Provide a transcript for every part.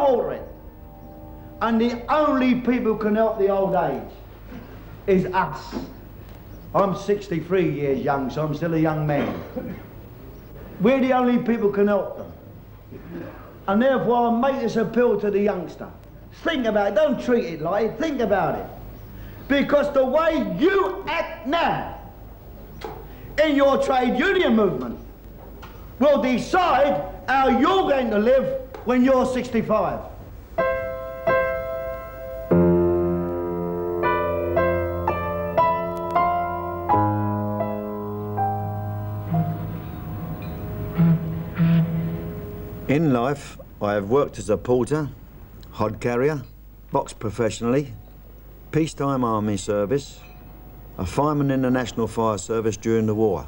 order it. And the only people who can help the old age is us. I'm 63 years young, so I'm still a young man. We're the only people who can help them. And therefore I make this appeal to the youngster. Think about it, don't treat it like it, think about it. Because the way you act now in your trade union movement will decide how you're going to live when you're 65. In life, I have worked as a porter, hod carrier, boxed professionally, peacetime army service, a fireman in the National Fire Service during the war.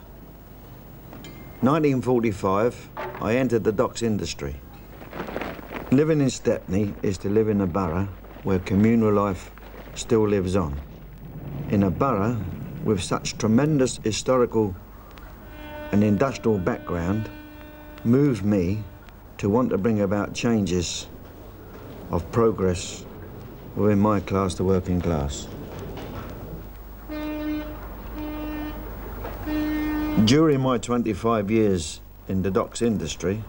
1945, I entered the docks industry. Living in Stepney is to live in a borough where communal life still lives on. In a borough with such tremendous historical and industrial background moved me to want to bring about changes of progress within my class, the working class. During my 25 years in the docks industry,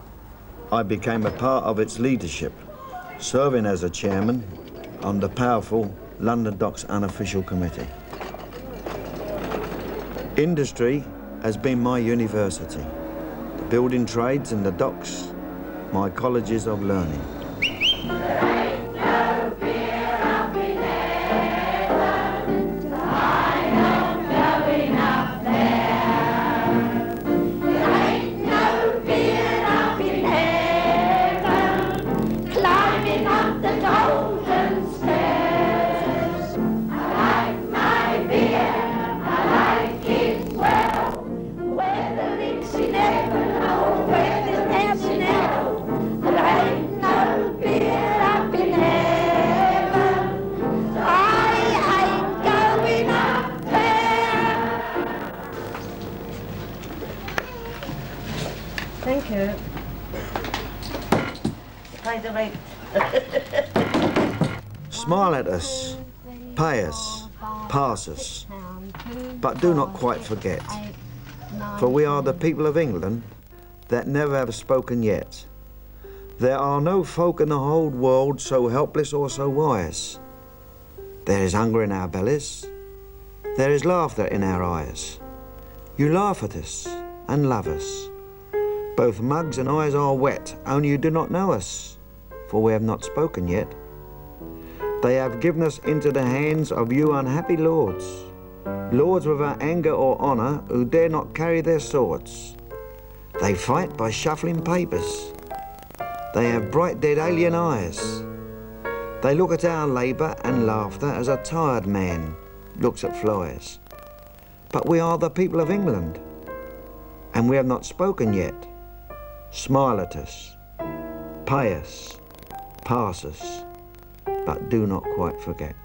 I became a part of its leadership, serving as a chairman on the powerful London Docks Unofficial Committee. Industry has been my university, the building trades and the docks, my colleges of learning. Thank you. Pay the rent. Smile at us, pay us, pass us, but do not quite forget, for we are the people of England that never have spoken yet. There are no folk in the whole world so helpless or so wise. There is hunger in our bellies, there is laughter in our eyes. You laugh at us and love us. Both mugs and eyes are wet, only you do not know us, for we have not spoken yet. They have given us into the hands of you unhappy lords, lords without anger or honour who dare not carry their swords. They fight by shuffling papers. They have bright dead alien eyes. They look at our labour and laughter as a tired man looks at flies. But we are the people of England, and we have not spoken yet. Smile at us, pay us, pass us, but do not quite forget.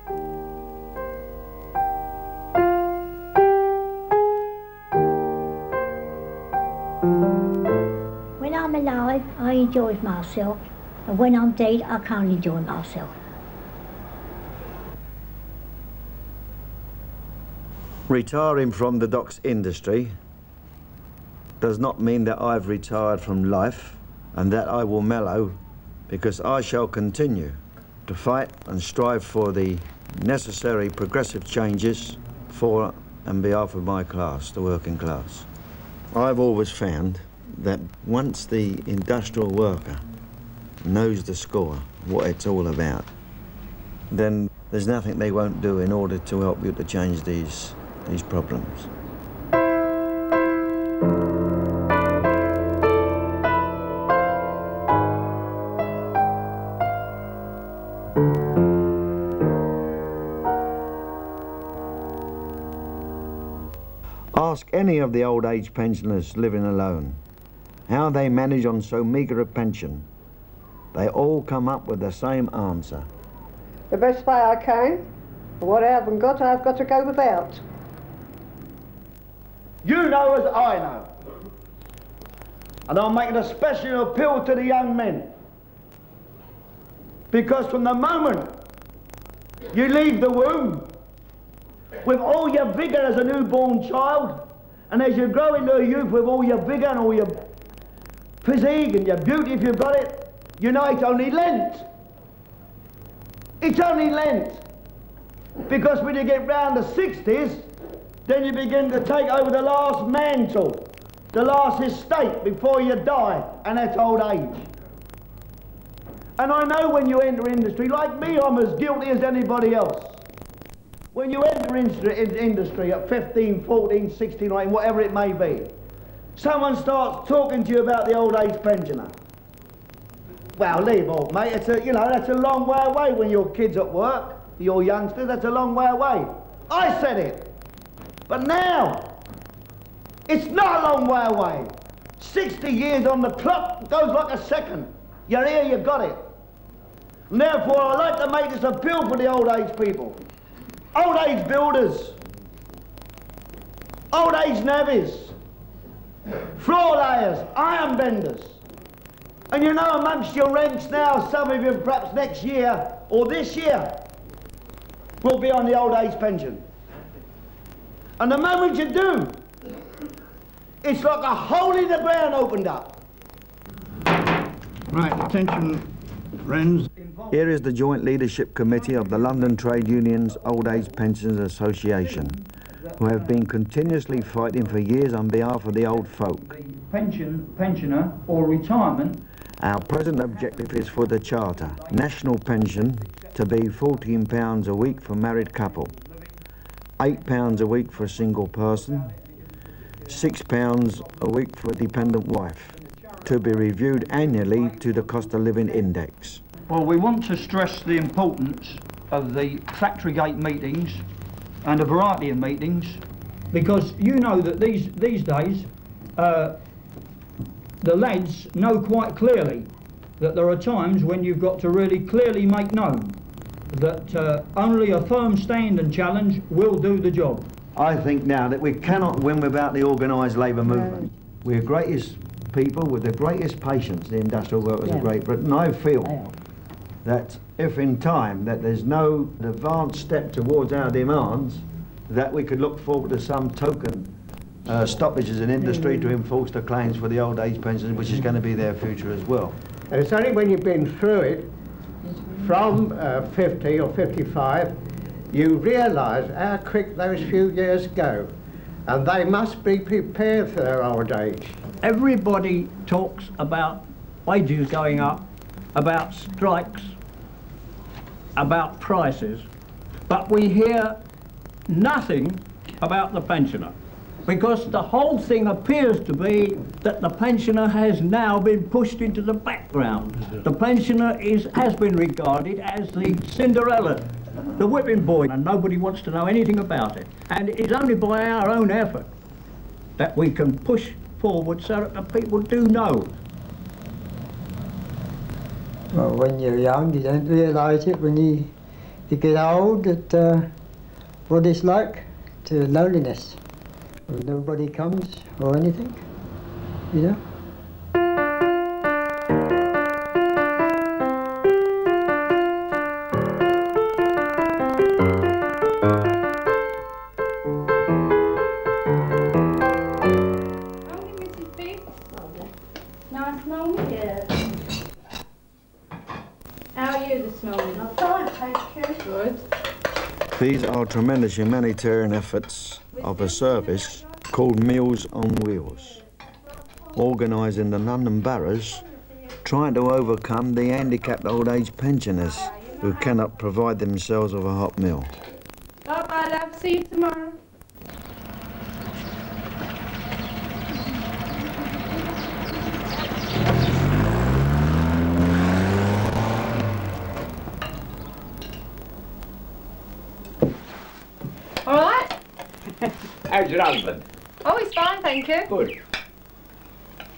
When I'm alive, I enjoy myself, and when I'm dead, I can't enjoy myself. Retiring from the docks industry does not mean that I've retired from life and that I will mellow, because I shall continue to fight and strive for the necessary progressive changes for and behalf of my class, the working class. I've always found that once the industrial worker knows the score, what it's all about, then there's nothing they won't do in order to help you to change these problems. Ask any of the old age pensioners living alone how they manage on so meagre a pension. They all come up with the same answer. The best way I can. What I haven't got, I've got to go without. You know as I know. And I'm making a special appeal to the young men. Because from the moment you leave the womb, with all your vigour as a newborn child, and as you grow into a youth with all your vigour and all your physique and your beauty if you've got it, you know it's only Lent. It's only Lent. Because when you get round the 60s, then you begin to take over the last mantle, the last estate before you die, and that's old age. And I know when you enter industry, like me, I'm as guilty as anybody else. When you enter industry at 15, 14, 16, whatever it may be, someone starts talking to you about the old age pensioner. Well, leave off, mate. It's a, you know, that's a long way away when your kid's at work, your youngsters, that's a long way away. I said it. But now, it's not a long way away. 60 years on the clock goes like a second. You're here, you got it. And therefore, I like to make this appeal for the old age people. Old age builders, old age navvies, floor layers, iron benders. And you know, amongst your rents now, some of you perhaps next year or this year will be on the old age pension. And the moment you do, it's like a hole in the ground opened up. Right, attention, friends. Here is the Joint Leadership Committee of the London Trade Unions Old Age Pensions Association, who have been continuously fighting for years on behalf of the old folk. Pensioner or retirement. Our present objective is for the Charter, national pension to be £14 a week for married couple, £8 a week for a single person, £6 a week for a dependent wife, to be reviewed annually to the cost of living index. Well, we want to stress the importance of the factory gate meetings and a variety of meetings, because you know that these days the lads know quite clearly that there are times when you've got to really clearly make known that only a firm stand and challenge will do the job. I think now that we cannot win without the organised labour movement. We're greatest people with the greatest patience, the industrial workers of Great Britain. I feel that if in time that there's no advanced step towards our demands, that we could look forward to some token stoppages in industry to enforce the claims for the old age pensions, which is going to be their future as well. And it's only when you've been through it from 50 or 55, you realise how quick those few years go, and they must be prepared for their old age. Everybody talks about wages going up, about strikes, about prices, but we hear nothing about the pensioner, because the whole thing appears to be that the pensioner has now been pushed into the background. The pensioner has been regarded as the Cinderella, the whipping boy, and nobody wants to know anything about it. And it's only by our own effort that we can push forward so that the people do know. Well, when you're young, you don't realise it. When you get old, that what it's like to loneliness. When nobody comes or anything, you know. Nice morning. Yeah. How are you this morning? I'm fine, thank you. Good. These are tremendous humanitarian efforts of a service called Meals on Wheels, organised in the London boroughs, trying to overcome the handicapped old age pensioners who cannot provide themselves with a hot meal. Bye-bye, love. See you tomorrow. All right? How's your husband? Oh, he's fine, thank you. Good.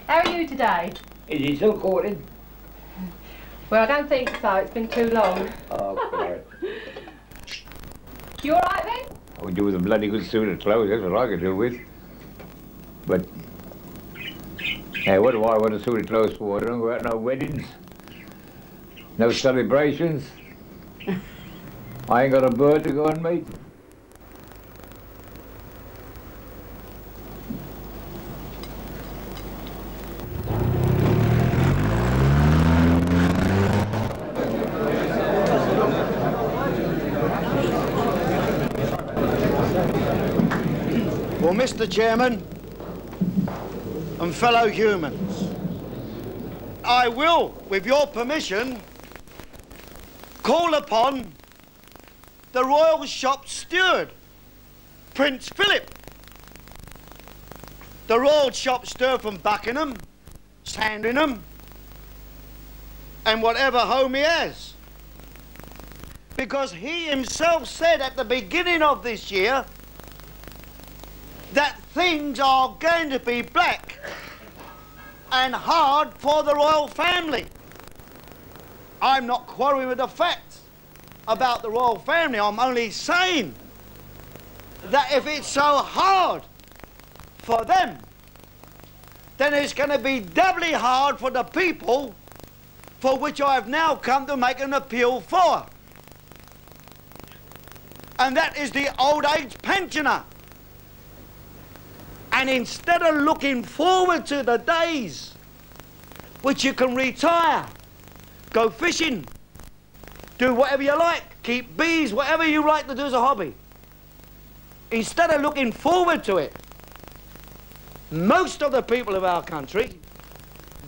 How are you today? Is he still courting? Well, I don't think so. It's been too long. Oh, God. You all right then? I would do with a bloody good suit of clothes, that's what I could do with. But, hey, what do I want a suit of clothes for? I don't go out no weddings. No celebrations. I ain't got a bird to go and meet. Well, Mr. Chairman and fellow humans, I will, with your permission, call upon the Royal Shop Steward, Prince Philip. The Royal Shop Steward from Buckingham, Sandringham, and whatever home he has. Because he himself said at the beginning of this year that things are going to be black and hard for the royal family. I'm not quarreling with the facts about the royal family. I'm only saying that if it's so hard for them, then it's going to be doubly hard for the people for which I have now come to make an appeal for. And that is the old age pensioner. And instead of looking forward to the days which you can retire, go fishing, do whatever you like, keep bees, whatever you like to do as a hobby, instead of looking forward to it, most of the people of our country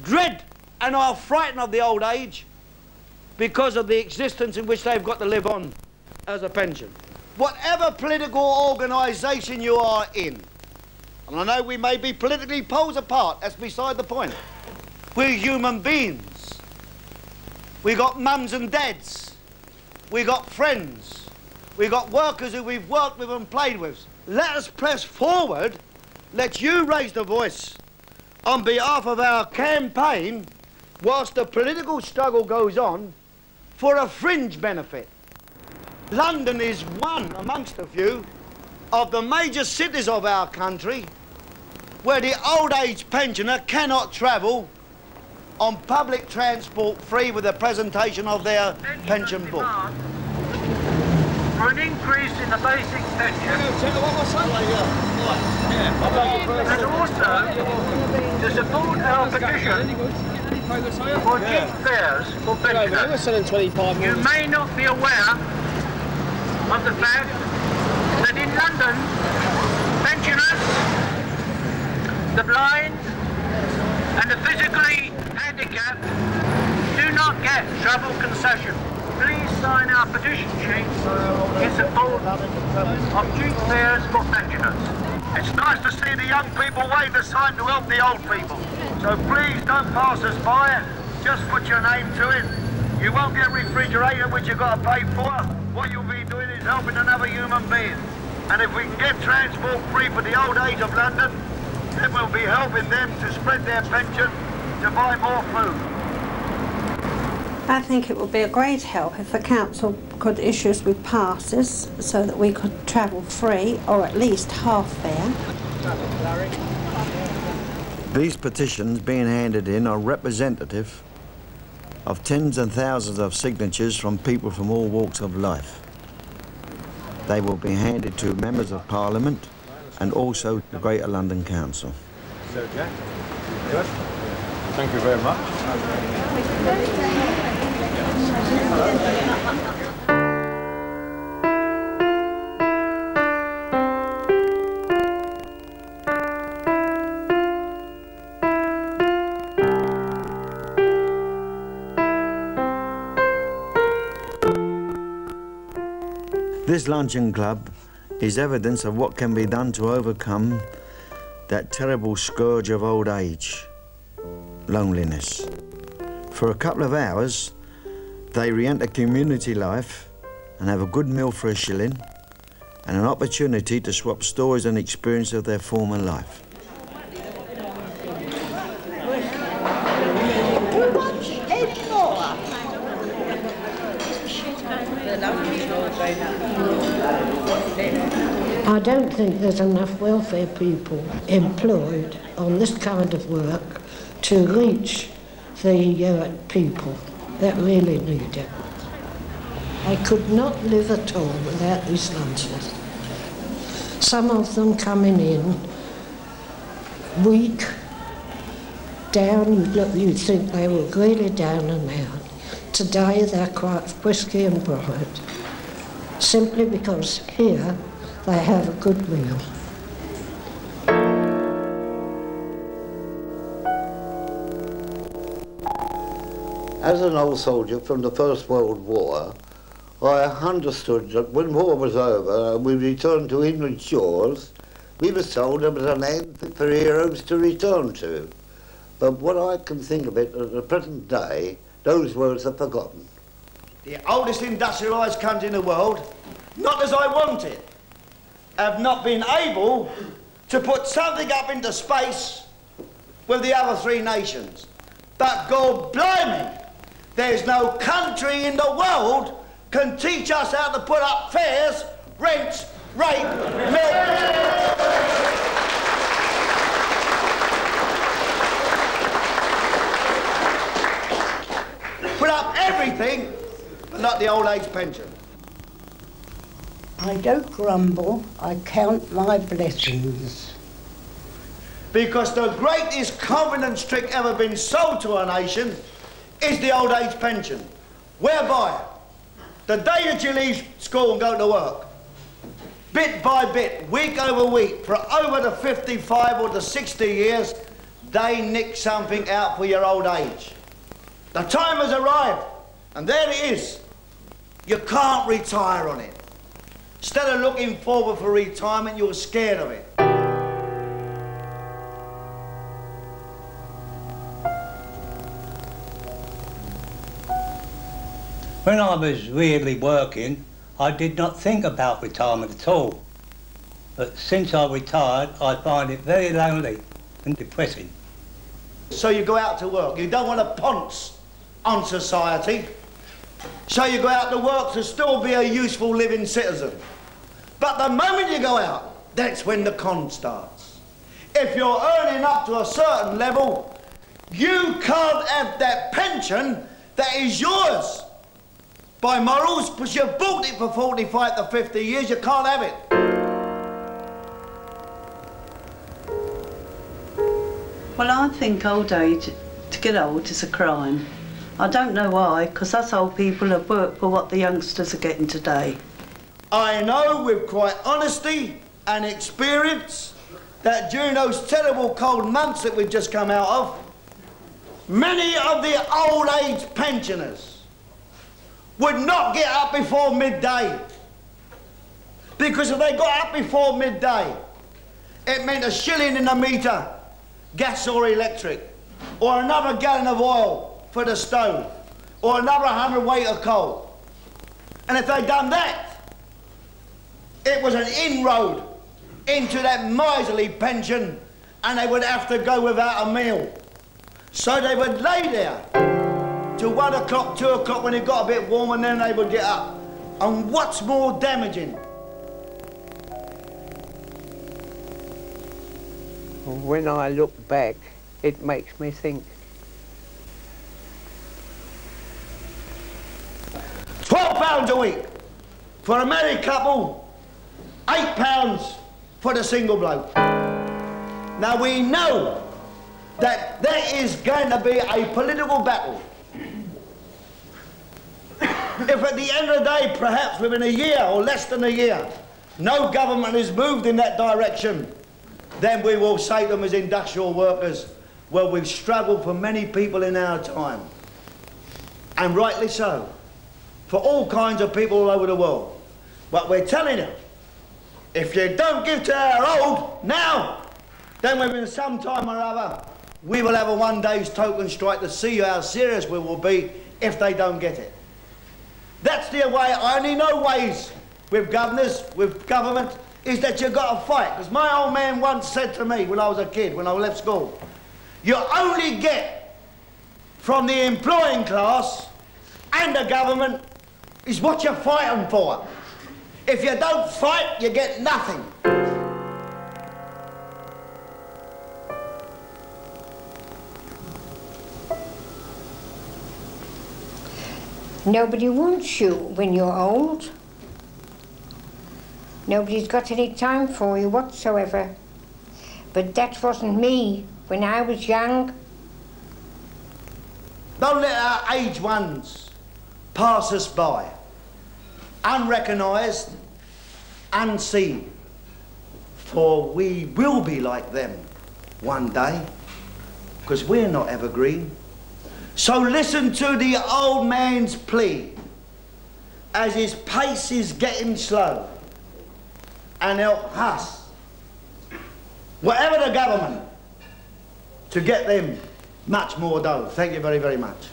dread and are frightened of the old age because of the existence in which they've got to live on as a pension. Whatever political organisation you are in, and I know we may be politically poles apart, that's beside the point. We're human beings. We got mums and dads. We got friends. We got workers who we've worked with and played with. Let us press forward. Let you raise the voice on behalf of our campaign whilst the political struggle goes on for a fringe benefit. London is one amongst a few of the major cities of our country where the old age pensioner cannot travel on public transport free with the presentation of their pension book. For an increase in the basic pension and also to support our petition for cheap fares for pensioners. You may not be aware of the fact that in London, pensioners, the blind and the physically handicapped do not get travel concession. Please sign our petition sheets in support of cheap fares for pensioners. It's nice to see the young people wave the sign to help the old people. So please don't pass us by. Just put your name to it. You won't get a refrigerator which you've got to pay for. What you'll be doing is helping another human being. And if we can get transport free for the old age of London, then we'll be helping them to spread their pension to buy more food. I think it would be a great help if the council could issue us with passes so that we could travel free or at least half fare. These petitions being handed in are representative of tens and thousands of signatures from people from all walks of life. They will be handed to members of Parliament and also the Greater London Council. Okay. Good. Thank you very much. This luncheon club is evidence of what can be done to overcome that terrible scourge of old age, loneliness. For a couple of hours, they re-enter community life and have a good meal for a shilling and an opportunity to swap stories and experience of their former life. I don't think there's enough welfare people employed on this kind of work to reach the people that really need it. I could not live at all without these lunches. Some of them coming in weak, down, you'd think they were really down and out. Today they're quite frisky and bright, simply because here they have a good meal. As an old soldier from the First World War, I understood that when war was over and we returned to England's shores, we were told there was a land for heroes to return to. But what I can think of it at the present day, those words are forgotten. The oldest industrialised country in the world, not as I wanted, have not been able to put something up into space with the other three nations. But God blimey, there's no country in the world can teach us how to put up fares, rents, rate, milk. Put up everything, but not the old age pension. I don't grumble, I count my blessings. Because the greatest confidence trick ever been sold to a nation is the old age pension, whereby the day that you leave school and go to work, bit by bit, week over week, for over the 55 or the 60 years, they nick something out for your old age. The time has arrived, and there it is. You can't retire on it. Instead of looking forward for retirement, you're scared of it. When I was really working, I did not think about retirement at all. But since I retired, I find it very lonely and depressing. So you go out to work. You don't want to ponce on society. So you go out to work to still be a useful living citizen. But the moment you go out, that's when the con starts. If you're earning up to a certain level, you can't have that pension that is yours. By morals, because you've bought it for 45 to 50 years, you can't have it. Well, I think old age, to get old, is a crime. I don't know why, because us old people have worked for what the youngsters are getting today. I know with quite honesty and experience that during those terrible cold months that we've just come out of, many of the old age pensioners would not get up before midday. Because if they got up before midday, it meant a shilling in the meter, gas or electric, or another gallon of oil for the stove, or another 100 weight of coal. And if they'd done that, it was an inroad into that miserly pension, and they would have to go without a meal. So they would lay there till 1 o'clock, 2 o'clock when it got a bit warm, and then they would get up. And what's more damaging? When I look back, it makes me think. £12 a week for a married couple, £8 for the single bloke. Now we know that there is going to be a political battle. If at the end of the day, perhaps within a year or less than a year, no government has moved in that direction, then we will say to them as industrial workers, well, we've struggled for many people in our time. And rightly so, for all kinds of people all over the world. But we're telling you, if you don't give to our old now, then within some time or other, we will have a one-day's token strike to see how serious we will be if they don't get it. That's the way. I only know ways with governors, with government, is that you've got to fight. Because my old man once said to me when I was a kid, when I left school, you only get from the employing class and the government is what you're fighting for. If you don't fight, you get nothing. Nobody wants you when you're old. Nobody's got any time for you whatsoever. But that wasn't me when I was young. Don't let our aged ones pass us by, unrecognised, unseen. For we will be like them one day, because we're not evergreen. So listen to the old man's plea as his pace is getting slow, and help us, whatever the government, to get them much more dough. Thank you very, very much.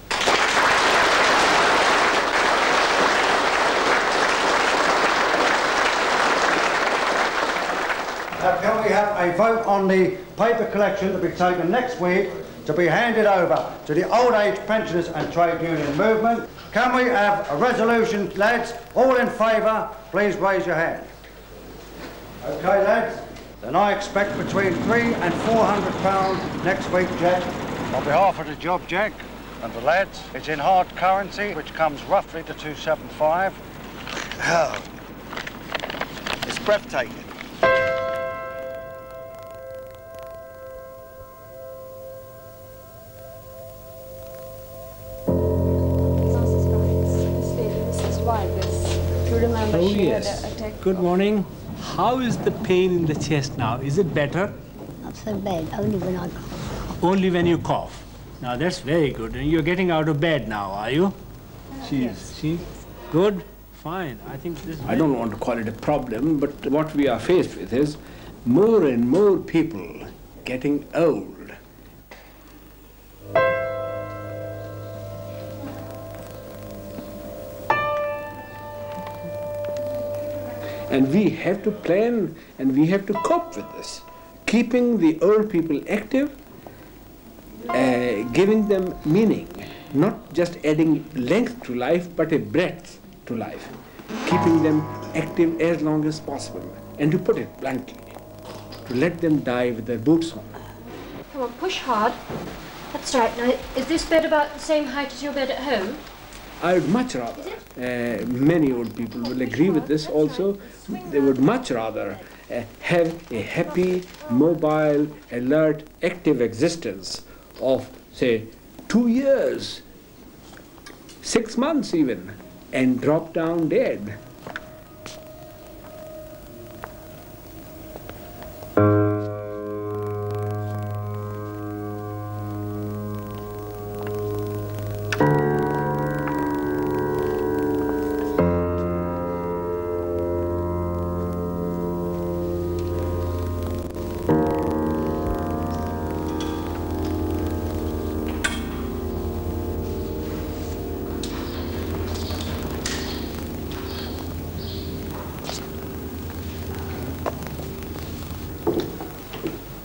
Can we have a vote on the paper collection to be taken next week to be handed over to the old age pensioners and trade union movement? Can we have a resolution, lads? All in favour, please raise your hand. Okay, lads, then I expect between £300 and £400 next week, Jack. On behalf of the job, Jack, and the lads, it's in hard currency, which comes roughly to 275. Oh, it's breathtaking. Oh yes. Good morning. How is the pain in the chest now? Is it better? Not so bad, only when I cough. Only when you cough. Now that's very good. And you're getting out of bed now, are you? She? Good? Fine. I think this. I don't want to call it a problem, but what we are faced with is more and more people getting old. And we have to plan and we have to cope with this. Keeping the old people active, giving them meaning, not just adding length to life, but a breadth to life. Keeping them active as long as possible. And to put it bluntly, to let them die with their boots on. Come on, push hard. That's right. Now, is this bed about the same height as your bed at home? I would much rather, many old people will agree with this also, they would much rather have a happy, mobile, alert, active existence of, say, 2 years, 6 months even, and drop down dead.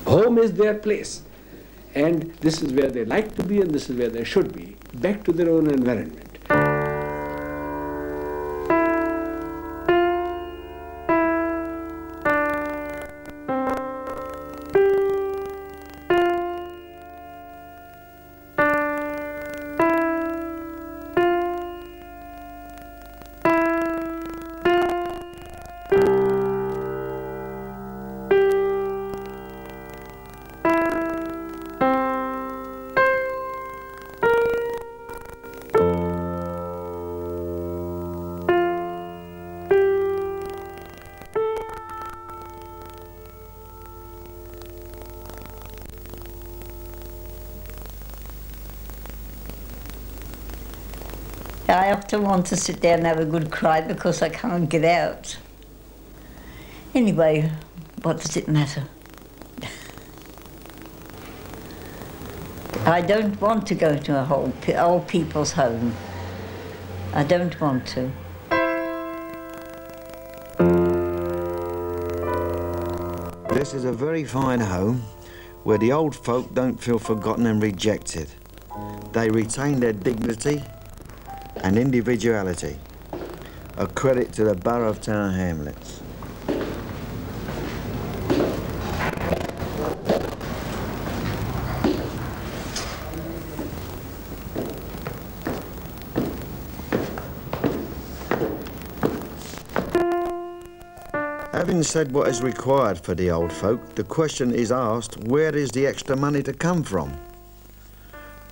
Home is their place, and this is where they like to be and this is where they should be, back to their own environment. I often want to sit there and have a good cry because I can't get out. Anyway, what does it matter? I don't want to go to a old people's home. I don't want to. This is a very fine home where the old folk don't feel forgotten and rejected. They retain their dignity and individuality, a credit to the Borough of Tower Hamlets. Having said what is required for the old folk, the question is asked, where is the extra money to come from?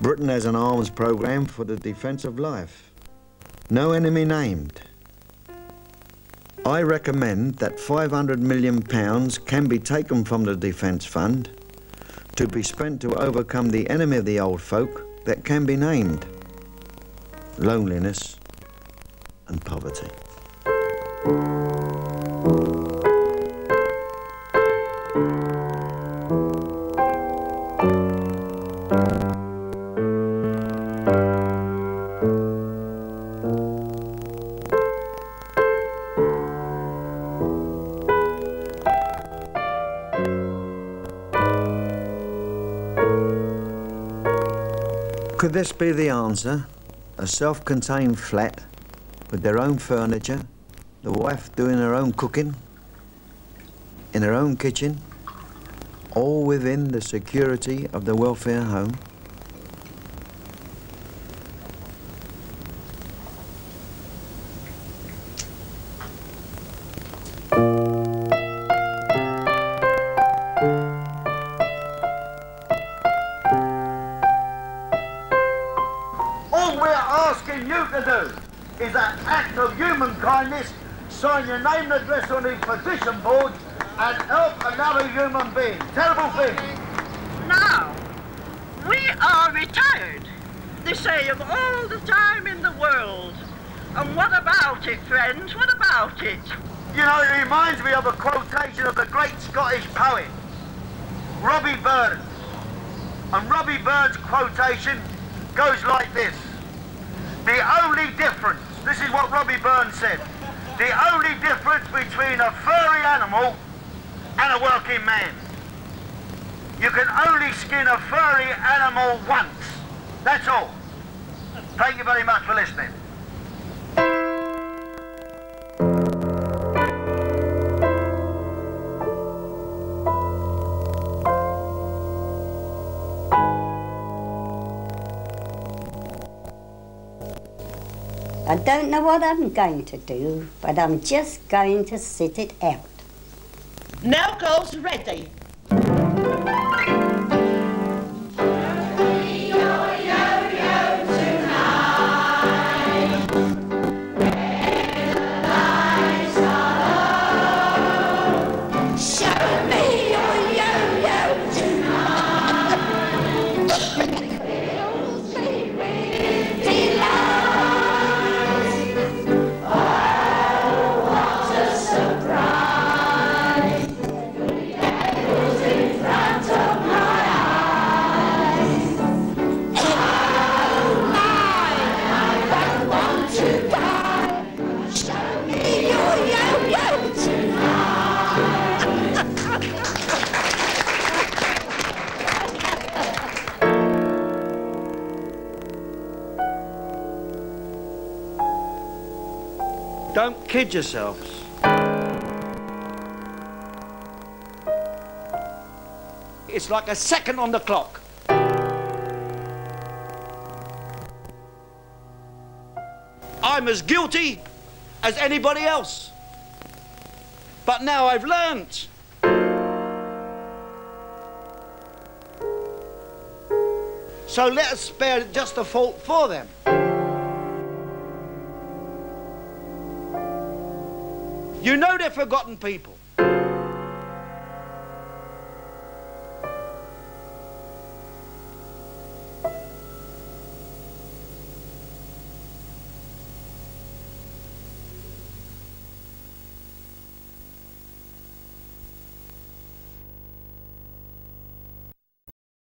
Britain has an arms programme for the defence of life. No enemy named. I recommend that £500 million can be taken from the Defence Fund to be spent to overcome the enemy of the old folk that can be named: loneliness and poverty. Could this be the answer? A self-contained flat with their own furniture, the wife doing her own cooking, in her own kitchen, all within the security of the welfare home? Is that act of human kindness, sign your name and address on the petition board and help another human being. Terrible thing. Now, we are retired. They save all the time in the world. And what about it, friends? What about it? You know, it reminds me of a quotation of the great Scottish poet, Robbie Burns. And Robbie Burns' quotation goes like this: the only difference, this is what Robbie Burns said, the only difference between a furry animal and a working man. You can only skin a furry animal once. That's all. Thank you very much for listening. I don't know what I'm going to do, but I'm just going to sit it out. Now girls, ready. Don't kid yourselves. It's like a second on the clock. I'm as guilty as anybody else. But now I've learned. So let us spare just the fault for them. You know they're forgotten people.